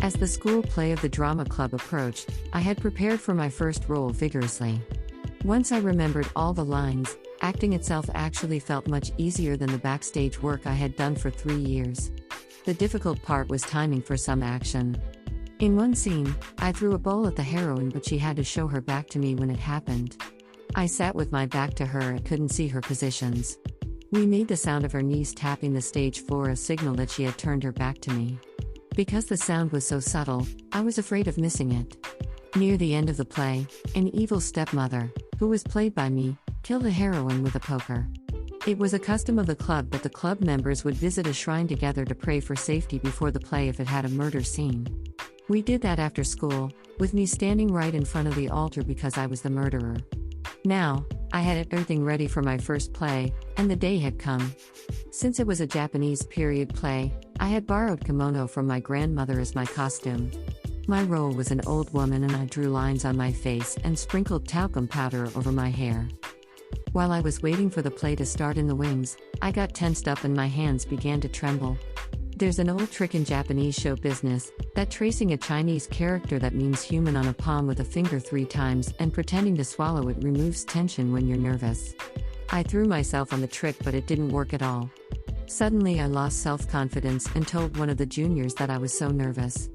As the school play of the drama club approached, I had prepared for my first role vigorously. Once I remembered all the lines, acting itself actually felt much easier than the backstage work I had done for 3 years. The difficult part was timing for some action. In one scene, I threw a bowl at the heroine, but she had to show her back to me when it happened. I sat with my back to her and couldn't see her positions. We made the sound of her knees tapping the stage floor a signal that she had turned her back to me. Because the sound was so subtle, I was afraid of missing it. Near the end of the play, an evil stepmother, who was played by me, killed the heroine with a poker. It was a custom of the club that the club members would visit a shrine together to pray for safety before the play if it had a murder scene. We did that after school, with me standing right in front of the altar because I was the murderer. Now, I had everything ready for my first play, and the day had come. Since it was a Japanese period play, I had borrowed kimono from my grandmother as my costume. My role was an old woman, and I drew lines on my face and sprinkled talcum powder over my hair. While I was waiting for the play to start in the wings, I got tensed up and my hands began to tremble. There's an old trick in Japanese show business, that tracing a Chinese character that means human on a palm with a finger 3 times and pretending to swallow it removes tension when you're nervous. I threw myself on the trick, but it didn't work at all. Suddenly I lost self-confidence and told one of the juniors that I was so nervous.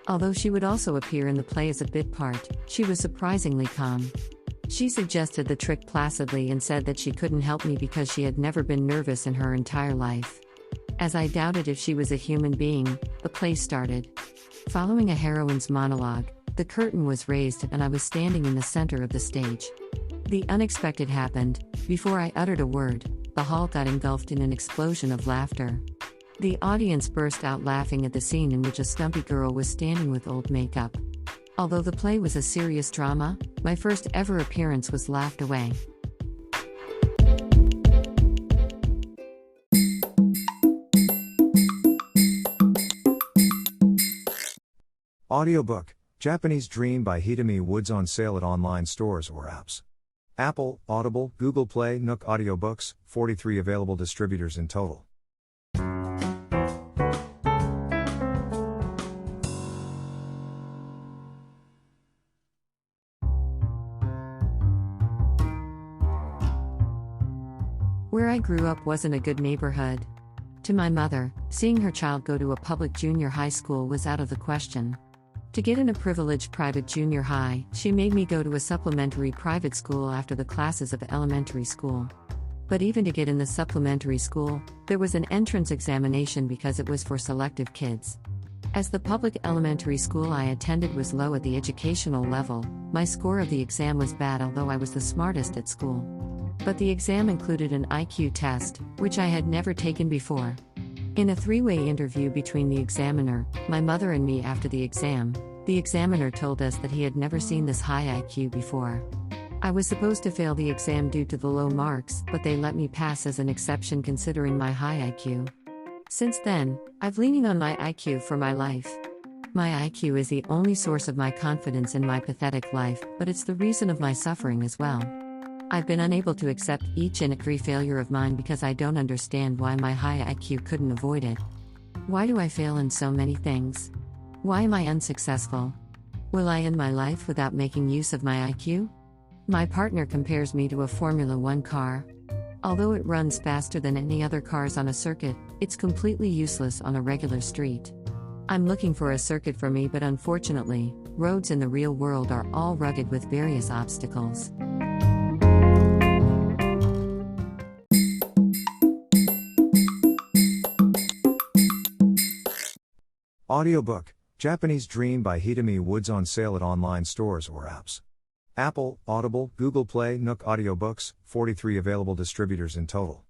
Although she would also appear in the play as a bit part, she was surprisingly calm. She suggested the trick placidly and said that she couldn't help me because she had never been nervous in her entire life. As I doubted if she was a human being, the play started. Following a heroine's monologue, the curtain was raised and I was standing in the center of the stage. The unexpected happened. Before I uttered a word, the hall got engulfed in an explosion of laughter. The audience burst out laughing at the scene in which a stumpy girl was standing with old makeup. Although the play was a serious drama, my first ever appearance was laughed away. Audiobook, Japanese Dream by Hitomi Woods, on sale at online stores or apps. Apple, Audible, Google Play, Nook Audiobooks, 43 available distributors in total. Where I grew up wasn't a good neighborhood. To my mother, seeing her child go to a public junior high school was out of the question. To get in a privileged private junior high, she made me go to a supplementary private school after the classes of elementary school. But even to get in the supplementary school, there was an entrance examination because it was for selective kids. As the public elementary school I attended was low at the educational level, my score of the exam was bad, although I was the smartest at school. But the exam included an IQ test, which I had never taken before. In a 3-way interview between the examiner, my mother and me after the examiner told us that he had never seen this high IQ before. I was supposed to fail the exam due to the low marks, but they let me pass as an exception considering my high IQ. Since then, I've leaning on my IQ for my life. My IQ is the only source of my confidence in my pathetic life, but it's the reason of my suffering as well. I've been unable to accept each and every failure of mine because I don't understand why my high IQ couldn't avoid it. Why do I fail in so many things? Why am I unsuccessful? Will I end my life without making use of my IQ? My partner compares me to a Formula 1 car. Although it runs faster than any other cars on a circuit, it's completely useless on a regular street. I'm looking for a circuit for me, but unfortunately, roads in the real world are all rugged with various obstacles. Audiobook, Japanese Dream by Hitomi Woods, on sale at online stores or apps. Apple, Audible, Google Play, Nook Audiobooks, 43 available distributors in total.